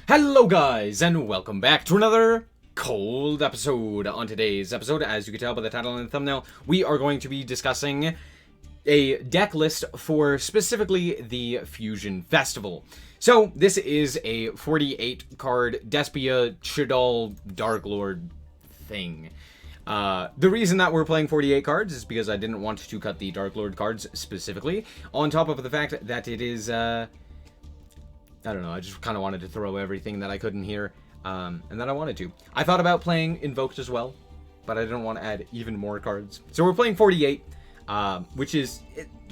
Hello guys, and welcome back to another cold episode. On today's episode, as you can tell by the title and the thumbnail, we are going to be discussing a deck list for specifically the Fusion Festival. So, this is a 48 card Despia Shaddoll Darklord thing. The reason that we're playing 48 cards is because I didn't want to cut the Darklord cards specifically, on top of the fact that it is, I don't know, I just kind of wanted to throw everything that I could in here, and that I wanted to. I thought about playing Invoked as well, but I didn't want to add even more cards. So we're playing 48, which is,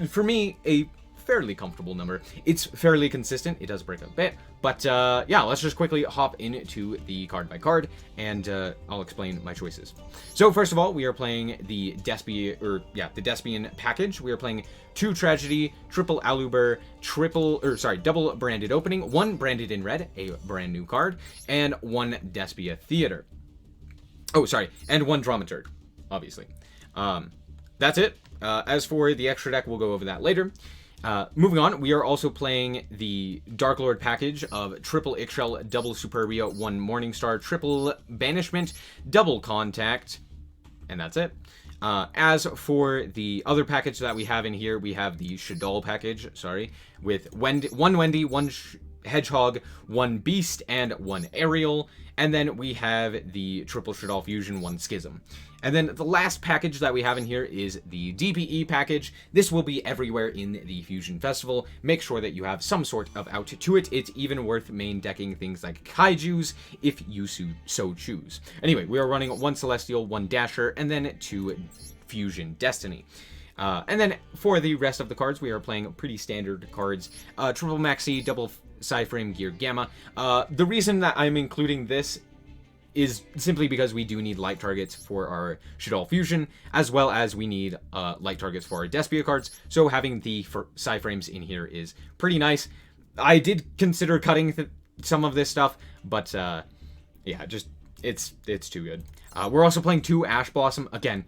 for me, a fairly comfortable number. It's fairly consistent. It does break a bit, but yeah, let's just quickly hop into the card by card, and I'll explain my choices. So first of all, we are playing the Despian package. We are playing 2 Tragedy, triple Aluber, double branded opening, 1 branded in red, a brand new card, and 1 Despia Theater. Oh, sorry, and 1 Dramaturg, obviously. That's it. As for the extra deck, we'll go over that later. Moving on, we are also playing the Darklord package of triple Ixchel, double Superbia, 1 Morningstar, triple Banishment, double Contact, and that's it. As for the other package that we have in here, we have the Shaddoll package, with 1 Wendy, 1 Hedgehog, 1 Beast, and 1 Ariel. And then we have the triple Shaddoll Fusion, 1 Schism. And then the last package that we have in here is the DPE package. This will be everywhere in the Fusion Festival. Make sure that you have some sort of out to it. It's even worth main decking things like Kaijus if you so choose. Anyway, we are running 1 Celestial, 1 Dasher, and then 2 Fusion Destiny. And then for the rest of the cards, we are playing pretty standard cards. Triple Maxi, double Psyframe, Gear Gamma. The reason that I'm including this is simply because we do need light targets for our Shaddoll Fusion, as well as we need light targets for our Despia cards, so having the Psyframes in here is pretty nice. I did consider cutting some of this stuff, but yeah, just, it's too good. We're also playing 2 Ash Blossom. Again,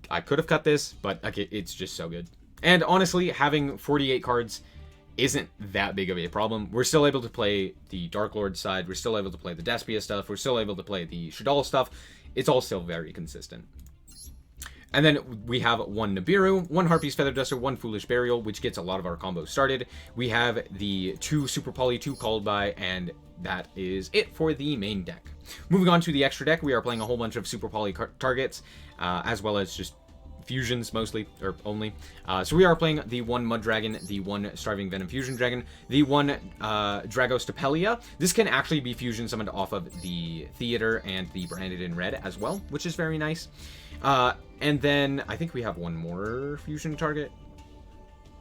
I could have cut this, but okay, it's just so good. And honestly, having 48 cards isn't that big of a problem. We're still able to play the Darklord side, we're still able to play the Despia stuff, we're still able to play the Shaddoll stuff. It's all still very consistent. And then we have 1 Nibiru, 1 Harpy's Feather Duster, 1 Foolish Burial, which gets a lot of our combos started. We have the 2 Super Poly, 2 Called By, and that is it for the main deck. Moving on to the extra deck, we are playing a whole bunch of Super Poly targets, as well as just fusions mostly, or only. So we are playing the 1 Mud Dragon, the 1 Starving Venom Fusion Dragon, the 1 Dragostapelia. This can actually be fusion summoned off of the Theater and the Branded in Red as well, which is very nice. And then I think we have 1 more fusion target.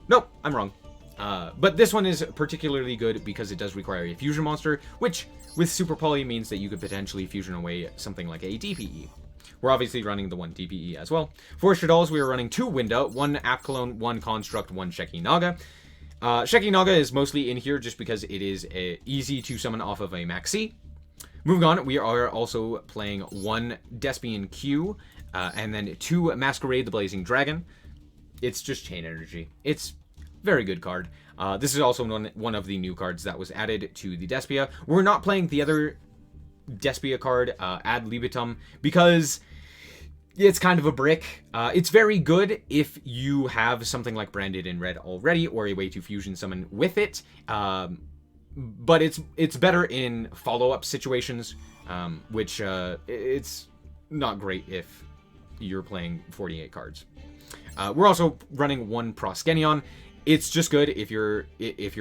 Nope, I'm wrong. But this one is particularly good because it does require a fusion monster, which with Super Poly means that you could potentially fusion away something like a DPE. We're obviously running the 1 DPE as well. For Shaddolls, we are running 2 Window, 1 Apkalone, 1 Construct, 1 Sheki Naga. Sheki Naga is mostly in here just because it is easy to summon off of a Maxi. Moving on, we are also playing 1 Despian Q, and then 2 Masquerade the Blazing Dragon. It's just Chain Energy. It's very good card. This is also one of the new cards that was added to the Despia. We're not playing the other Despia card, Ad Libitum, because it's kind of a brick. It's very good if you have something like Branded in Red already, or a way to fusion summon with it. But it's better in follow-up situations, which it's not great if you're playing 48 cards. We're also running 1 Proskenion. It's just good if your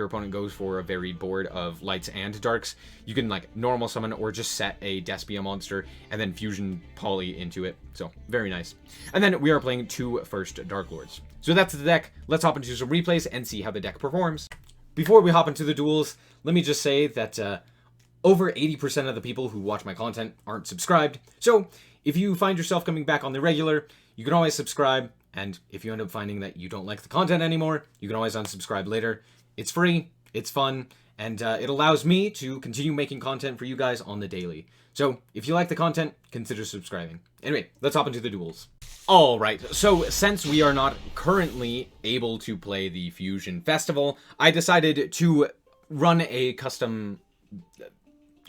opponent goes for a varied board of lights and darks. You can like normal summon or just set a Despia monster and then fusion Poly into it. So very nice. And then we are playing 2 first Darklords. So that's the deck. Let's hop into some replays and see how the deck performs. Before we hop into the duels, let me just say that over 80% of the people who watch my content aren't subscribed. So if you find yourself coming back on the regular, you can always subscribe. And if you end up finding that you don't like the content anymore, you can always unsubscribe later. It's free, it's fun, and it allows me to continue making content for you guys on the daily. So if you like the content, consider subscribing. Anyway, let's hop into the duels. Alright, so since we are not currently able to play the Fusion Festival, I decided to run a custom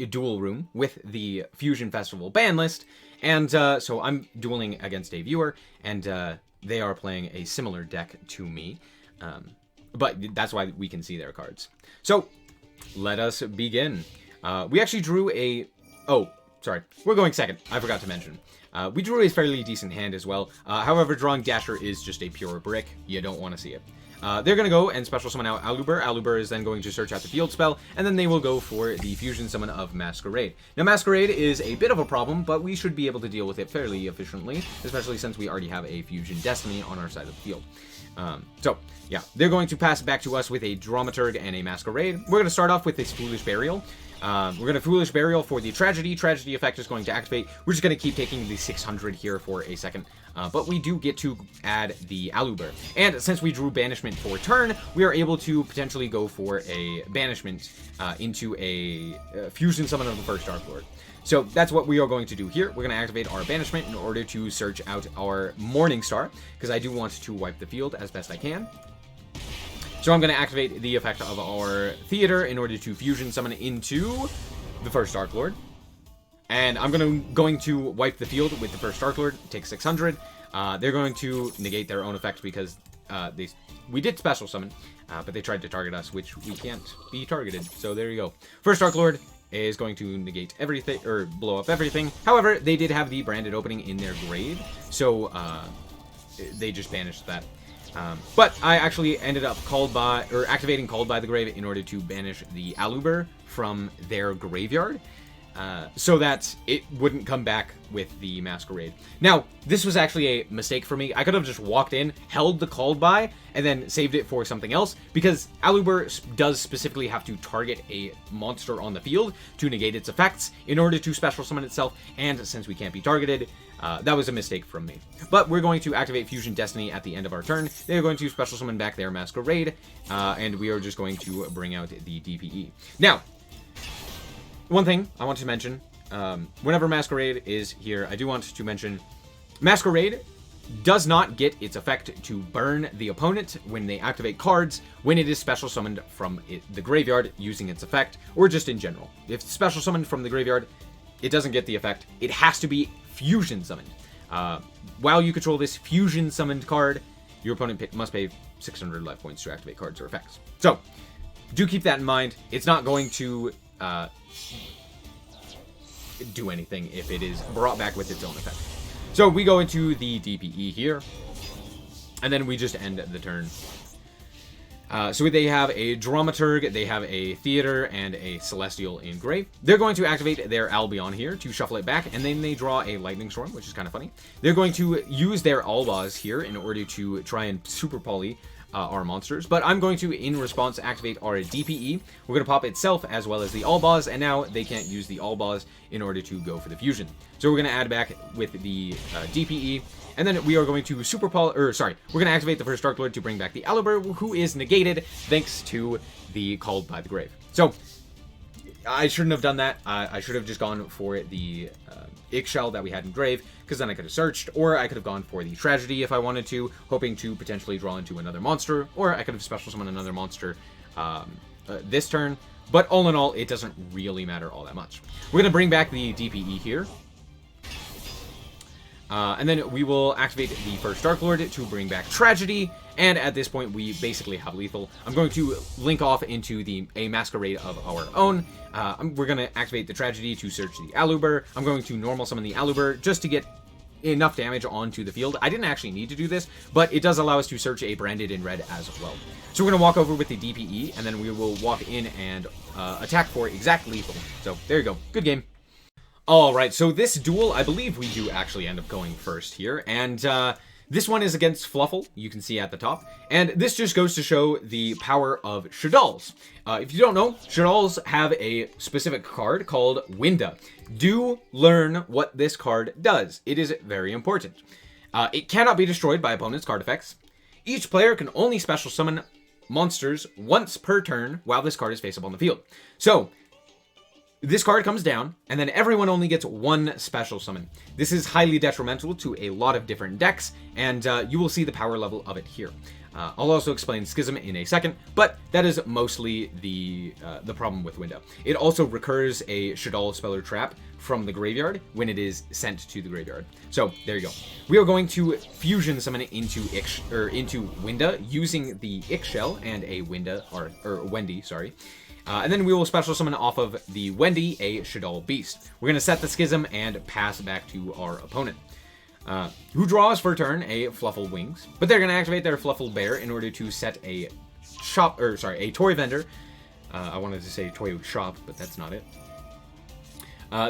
duel room with the Fusion Festival ban list, and so I'm dueling against a viewer, and they are playing a similar deck to me, but that's why we can see their cards. So let us begin. We actually drew a... Oh, sorry. We're going second. I forgot to mention. We drew a fairly decent hand as well. However, drawing Dasher is just a pure brick. You don't want to see it. They're going to go and special summon out Aluber. Aluber is then going to search out the field spell, and then they will go for the fusion summon of Masquerade. Now, Masquerade is a bit of a problem, but we should be able to deal with it fairly efficiently, especially since we already have a Fusion Destiny on our side of the field. So, yeah, they're going to pass it back to us with a Dramaturg and a Masquerade. We're going to start off with this Foolish Burial. We're going to Foolish Burial for the Tragedy. Tragedy effect is going to activate. We're just going to keep taking the 600 here for a second. But we do get to add the Aluber. And since we drew Banishment for turn, we are able to potentially go for a Banishment into a Fusion Summon of the first Darklord. So that's what we are going to do here. We're going to activate our Banishment in order to search out our Morningstar, because I do want to wipe the field as best I can. So I'm going to activate the effect of our Theater in order to Fusion Summon into the first Darklord. And I'm going to wipe the field with the first Darklord, take 600. They're going to negate their own effect because we did special summon, but they tried to target us, which we can't be targeted. So there you go. First Darklord is going to negate everything, or blow up everything. However, they did have the branded opening in their grave, so they just banished that. But I actually ended up activating Called by the Grave in order to banish the Aluber from their graveyard, so that it wouldn't come back with the Masquerade. Now, this was actually a mistake for me. I could have just walked in, held the Called by, and then saved it for something else, because Aluber does specifically have to target a monster on the field to negate its effects in order to special summon itself, and since we can't be targeted, that was a mistake from me. But we're going to activate Fusion Destiny at the end of our turn. They're going to special summon back their Masquerade, and we are just going to bring out the DPE. Now, one thing I want to mention, whenever Masquerade is here, I do want to mention Masquerade does not get its effect to burn the opponent when they activate cards when it is special summoned from the graveyard using its effect, or just in general. If it's special summoned from the graveyard, it doesn't get the effect. It has to be fusion summoned. While you control this fusion summoned card, your opponent must pay 600 life points to activate cards or effects. So, do keep that in mind. It's not going to do anything if it is brought back with its own effect. So we go into the DPE here, and then we just end the turn. So they have a Dramaturg, they have a Theater, and a Celestial in grave. They're going to activate their Albion here to shuffle it back, and then they draw a Lightning Storm, which is kind of funny. They're going to use their Albaz here in order to try and Super Poly our monsters, but I'm going to, in response, activate our DPE. We're going to pop itself as well as the Albaz, and now they can't use the Albaz in order to go for the fusion. So we're going to add back with the DPE, and then we are going to we're going to activate the first Darklord to bring back the Aluber, who is negated thanks to the Called by the Grave. So I shouldn't have done that. I should have just gone for the Ixchel that we had in grave, because then I could have searched, or I could have gone for the Tragedy if I wanted to, hoping to potentially draw into another monster, or I could have special summoned another monster this turn. But all in all, it doesn't really matter all that much. We're going to bring back the DPE here. And then we will activate the first Darklord to bring back Tragedy, and at this point we basically have lethal. I'm going to link off into a Masquerade of our own. We're going to activate the Tragedy to search the Aluber. I'm going to normal summon the Aluber just to get enough damage onto the field. I didn't actually need to do this, but it does allow us to search a branded in red as well. So we're going to walk over with the DPE, and then we will walk in and attack for exact lethal. So there you go. Good game. Alright, so this duel, I believe we do actually end up going first here, and this one is against Fluffle, you can see at the top, and this just goes to show the power of Shaddolls. If you don't know, Shaddolls have a specific card called Winda. Do learn what this card does. It is very important. It cannot be destroyed by opponent's card effects. Each player can only special summon monsters once per turn while this card is face up on the field. So, this card comes down, and then everyone only gets one special summon. This is highly detrimental to a lot of different decks, and you will see the power level of it here. I'll also explain Schism in a second, but that is mostly the problem with Window. It also recurs a Shaddoll Speller Trap from the graveyard when it is sent to the graveyard. So there you go. We are going to fusion summon it into Winda using the Ix Shell and a Winda or Wendy, sorry. And then we will special summon off of the Wendy a Shaddoll Beast. We're going to set the Schism and pass back to our opponent. Who draws for a turn a Fluffle Wings, but they're going to activate their Fluffle Bear in order to set a toy vendor. I wanted to say toy shop, but that's not it.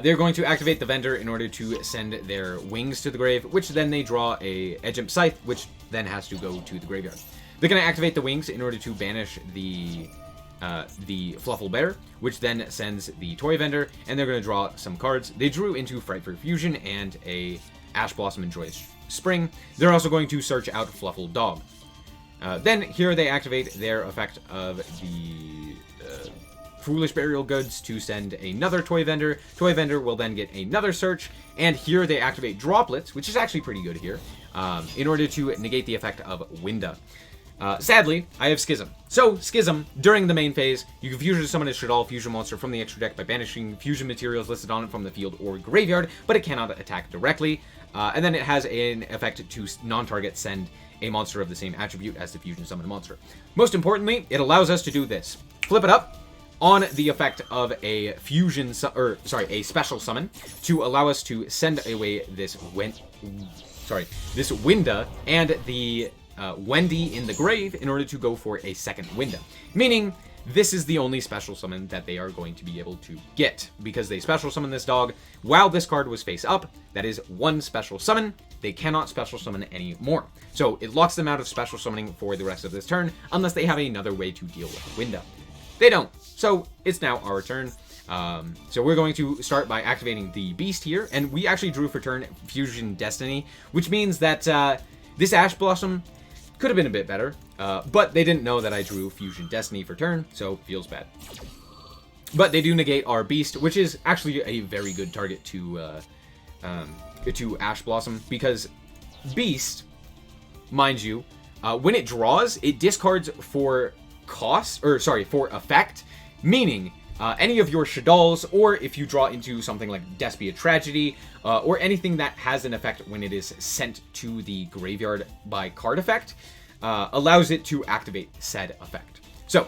They're going to activate the vendor in order to send their wings to the grave, which then they draw a Edgemp Scythe, which then has to go to the graveyard. They're going to activate the wings in order to banish the Fluffle Bear, which then sends the toy vendor, and they're going to draw some cards. They drew into Frightful Fusion and a Ash Blossom and Joyous Spring. They're also going to search out Fluffle Dog. Then here they activate their effect of the Foolish Burial Goods to send another toy vendor. Toy vendor will then get another search, and here they activate Droplets, which is actually pretty good here, in order to negate the effect of Winda. Sadly, I have Schism. So, Schism, during the main phase, you can fusion summon a Shaddoll fusion monster from the extra deck by banishing fusion materials listed on it from the field or graveyard, but it cannot attack directly. And then it has an effect to non-target send a monster of the same attribute as the fusion summon monster. Most importantly, it allows us to do this. Flip it up on the effect of a a special summon to allow us to send away this Winda and the Wendy in the grave in order to go for a second Winda. Meaning, this is the only special summon that they are going to be able to get, because they special summon this dog while this card was face up. That is one special summon. They cannot special summon anymore. So it locks them out of special summoning for the rest of this turn, unless they have another way to deal with Winda. They don't. So it's now our turn. So we're going to start by activating the Beast here, and we actually drew for turn Fusion Destiny, which means that this Ash Blossom could have been a bit better, but they didn't know that I drew Fusion Destiny for turn, so feels bad. But they do negate our Beast, which is actually a very good target to Ash Blossom, because Beast, mind you, when it draws, it discards for effect, meaning any of your Shaddolls, or if you draw into something like Despia Tragedy, or anything that has an effect when it is sent to the graveyard by card effect, allows it to activate said effect. So,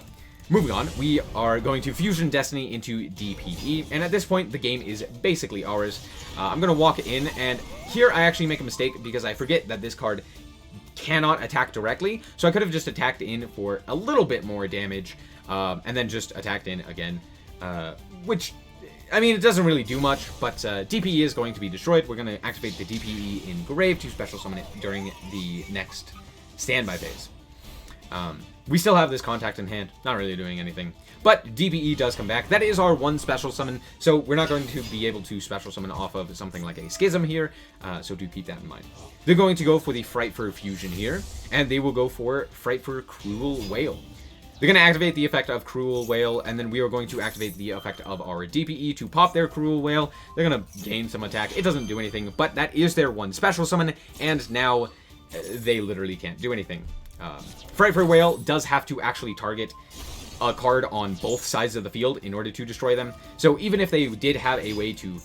moving on, we are going to Fusion Destiny into DPE, and at this point, the game is basically ours. I'm going to walk in, and here I actually make a mistake because I forget that this card cannot attack directly, so I could have just attacked in for a little bit more damage, and then just attacked in again. Which, I mean, it doesn't really do much, but DPE is going to be destroyed. We're going to activate the DPE in Grave to special summon it during the next standby phase. We still have this Contact in hand, not really doing anything, but DPE does come back. That is our one special summon, so we're not going to be able to special summon off of something like a Schism here, so do keep that in mind. They're going to go for the Frightful Fusion here, and they will go for Frightful Cruel Whale. They're going to activate the effect of Cruel Whale, and then we are going to activate the effect of our DPE to pop their Cruel Whale. They're going to gain some attack. It doesn't do anything, but that is their one special summon, and now they literally can't do anything. Frightful Whale does have to actually target a card on both sides of the field in order to destroy them. So even if they did have a way to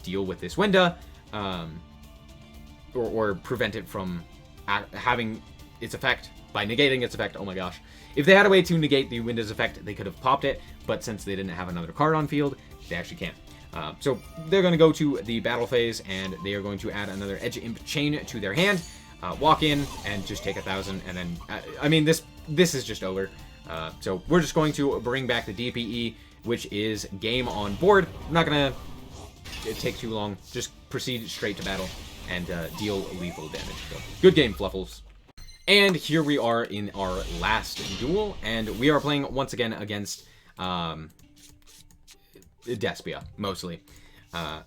deal with this Winda, or prevent it from having its effect by negating its effect, oh my gosh. If they had a way to negate the Winda's effect, they could have popped it, but since they didn't have another card on field, they actually can't. So they're going to go to the battle phase, and they are going to add another Edgemp Chain to their hand, walk in, and just take 1,000, and then, I mean, this is just over. So we're just going to bring back the DPE, which is game on board. I'm not going to take too long, just proceed straight to battle and deal lethal damage. So, good game, Fluffles. And here we are in our last duel, and we are playing once again against Despia, mostly.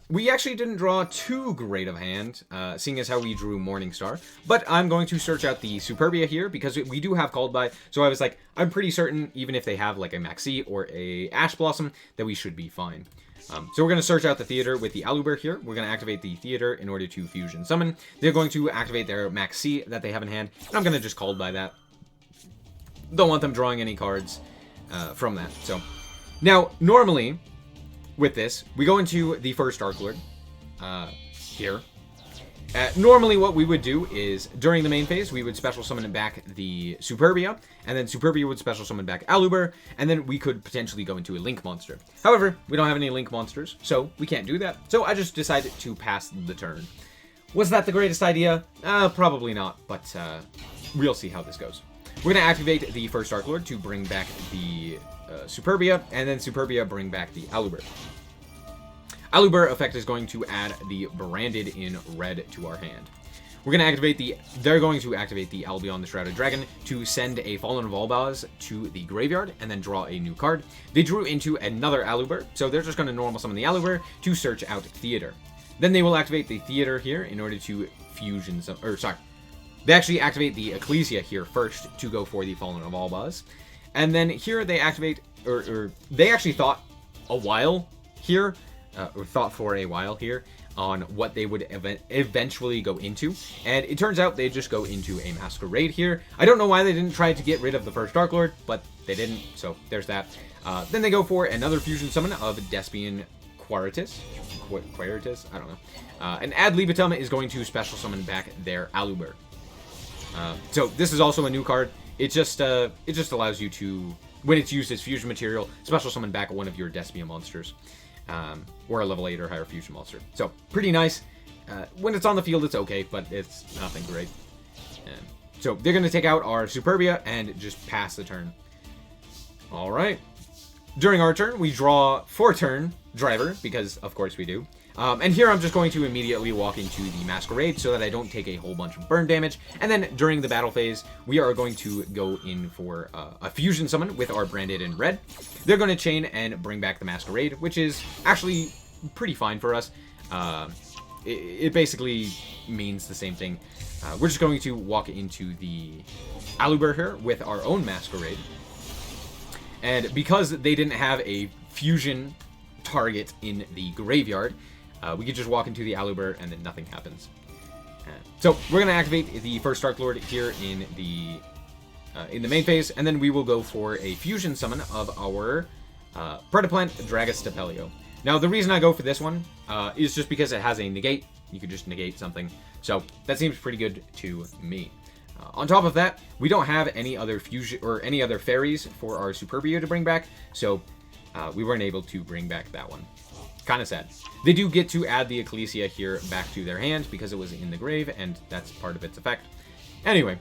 We actually didn't draw too great of hand, seeing as how we drew Morningstar, but I'm going to search out the Superbia here, because we do have Called By, so I was like, I'm pretty certain, even if they have like a Maxi or a Ash Blossom, that we should be fine. So we're going to search out the theater with the Aluber here. We're going to activate the theater in order to fusion summon. They're going to activate their Max C that they have in hand, and I'm going to just call by that. Don't want them drawing any cards from that. So now, normally, with this, we go into the first Darklord here. Normally what we would do is, during the main phase, we would special summon back the Superbia, and then Superbia would special summon back Aluber, and then we could potentially go into a Link monster. However, we don't have any Link monsters, so we can't do that. So I just decided to pass the turn. Was that the greatest idea? Probably not, but we'll see how this goes. We're going to activate the first Darklord to bring back the Superbia, and then Superbia bring back the Aluber. Aluber effect is going to add the branded in red to our hand. We're going to activate they're going to activate the Albion the Shrouded Dragon to send a Fallen of Albaz to the graveyard and then draw a new card. They drew into another Aluber, so they're just going to normal summon the Aluber to search out Theater. Then they will activate the Theater here in order to fusion some, they actually activate the Ecclesia here first to go for the Fallen of Albaz. And then here they activate, or they actually thought a while here, or thought for a while here on what they would eventually go into, and it turns out they just go into a Masquerade here. I don't know why they didn't try to get rid of the first Darklord, but they didn't, so there's that. Then they go for another fusion summon of Despian Quaritus, I don't know. And Ad Libitum is going to special summon back their Aluber. So this is also a new card. It just allows you to, when it's used as fusion material, special summon back one of your Despia monsters. Or a level 8 or higher fusion monster. So, pretty nice. When it's on the field, it's okay, but it's nothing great. So, they're going to take out our Superbia and just pass the turn. Alright. During our turn, we draw 4-turn Driver, because of course we do. And here I'm just going to immediately walk into the Masquerade so that I don't take a whole bunch of burn damage. And then during the battle phase, we are going to go in for a fusion summon with our branded in red. They're going to chain and bring back the Masquerade, which is actually pretty fine for us. It basically means the same thing. We're just going to walk into the Aluber here with our own Masquerade. And because they didn't have a fusion target in the graveyard, we could just walk into the Aluber and then nothing happens. So we're going to activate the first Darklord here in the main phase, and then we will go for a fusion summon of our Predaplant Dragostapelio. Now the reason I go for this one is just because it has a negate. You could just negate something. So that seems pretty good to me. On top of that, we don't have any other fusion or any other fairies for our Superbia to bring back, so we weren't able to bring back that one. Kind of sad. They do get to add the Ecclesia here back to their hand because it was in the grave, and that's part of its effect. Anyway,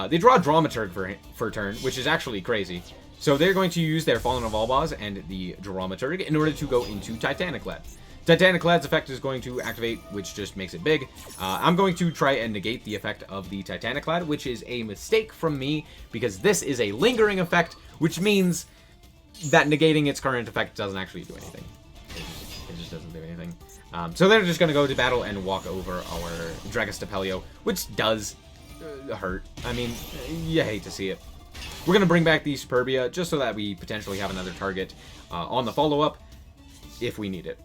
they draw Dramaturg for turn, which is actually crazy. So they're going to use their Fallen of Albaz and the Dramaturg in order to go into Titaniclad. Titaniclad's effect is going to activate, which just makes it big. I'm going to try and negate the effect of the Titaniclad, which is a mistake from me because this is a lingering effect, which means that negating its current effect doesn't actually do anything. It just doesn't do anything. So they're just going to go to battle and walk over our Dragostapelio, which does hurt. I mean, you hate to see it. We're going to bring back the Superbia just so that we potentially have another target on the follow-up if we need it.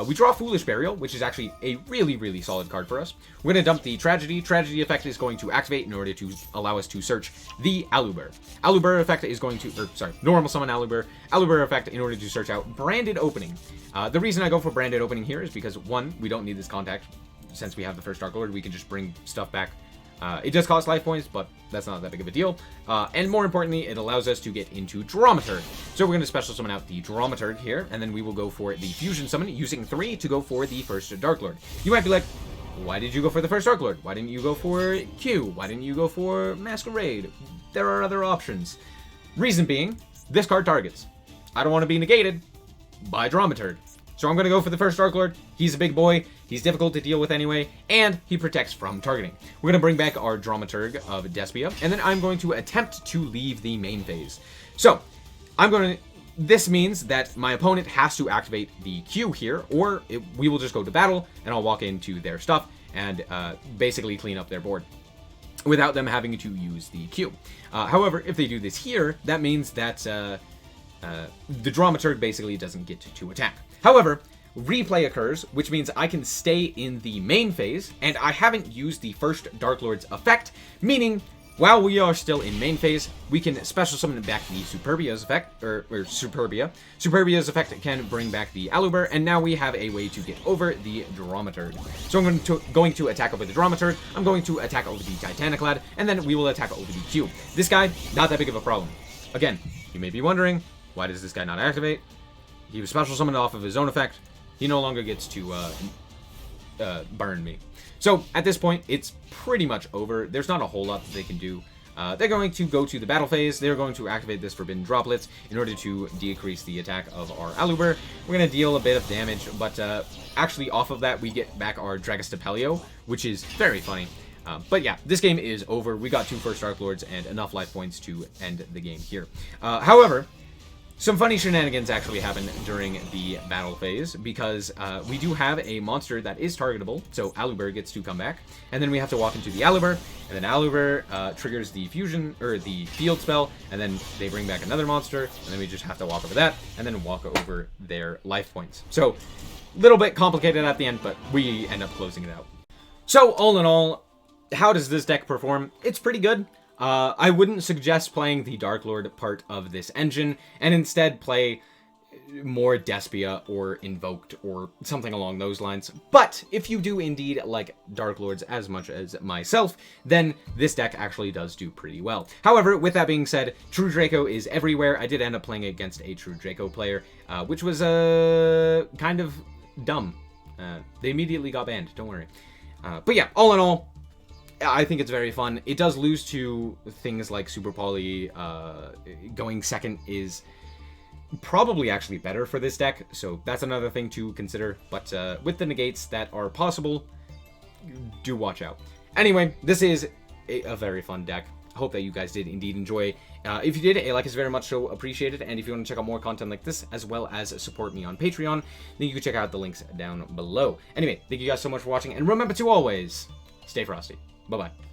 We draw Foolish Burial, which is actually a really, really solid card for us. We're going to dump the Tragedy. Tragedy effect is going to activate in order to allow us to search the Aluber. Aluber effect is going to, normal summon Aluber. Aluber effect in order to search out Branded Opening. The reason I go for Branded Opening here is because, one, we don't need this contact. Since we have the first Darklord, we can just bring stuff back. It does cost life points, but that's not that big of a deal. And more importantly, it allows us to get into Dramaturg. So we're going to special summon out the Dramaturg here, and then we will go for the Fusion Summon, using 3 to go for the first Darklord. You might be like, why did you go for the first Darklord? Why didn't you go for Q? Why didn't you go for Masquerade? There are other options. Reason being, this card targets. I don't want to be negated by Dramaturg. So I'm going to go for the first Darklord. He's a big boy. He's difficult to deal with anyway, and he protects from targeting. We're going to bring back our Dramaturg of Despia, and then I'm going to attempt to leave the main phase. So, this means that my opponent has to activate the Q here, or we will just go to battle, and I'll walk into their stuff and basically clean up their board without them having to use the Q. However, if they do this here, that means that the Dramaturg basically doesn't get to attack. However, replay occurs, which means I can stay in the main phase, and I haven't used the first Darklord's effect, meaning while we are still in main phase, we can special summon back the Superbia's effect, or Superbia. Superbia's effect can bring back the Aluber, and now we have a way to get over the Dromaturg. So I'm going to attack over the Dromaturg, I'm going to attack over the Titaniclad, and then we will attack over the Q. This guy, not that big of a problem. Again, you may be wondering, why does this guy not activate? He was special summoned off of his own effect. He no longer gets to burn me. So at this point, it's pretty much over. There's not a whole lot that they can do. They're going to go to the battle phase. They're going to activate this Forbidden Droplets in order to decrease the attack of our Aluber. We're going to deal a bit of damage, but actually off of that, we get back our Dragostapelio, which is very funny. But yeah, this game is over. We got 2 first Darklords and enough life points to end the game here. However, some funny shenanigans actually happen during the battle phase, because we do have a monster that is targetable, so Aluber gets to come back, and then we have to walk into the Aluber, and then Aluber triggers the fusion, or the field spell, and then they bring back another monster, and then we just have to walk over that, and then walk over their life points. So, a little bit complicated at the end, but we end up closing it out. So, all in all, how does this deck perform? It's pretty good. I wouldn't suggest playing the Darklord part of this engine, and instead play more Despia or Invoked or something along those lines. But if you do indeed like Darklords as much as myself, then this deck actually does do pretty well. However, with that being said, True Draco is everywhere. I did end up playing against a True Draco player, which was kind of dumb. They immediately got banned, don't worry. But yeah, all in all, I think it's very fun. It does lose to things like Super Poly. Going second is probably actually better for this deck, so that's another thing to consider. But with the negates that are possible, do watch out. Anyway, this is a very fun deck. I hope that you guys did indeed enjoy. If you did, a like is very much so appreciated, and if you want to check out more content like this, as well as support me on Patreon, then you can check out the links down below. Anyway, thank you guys so much for watching, and remember to always stay frosty. Bye-bye.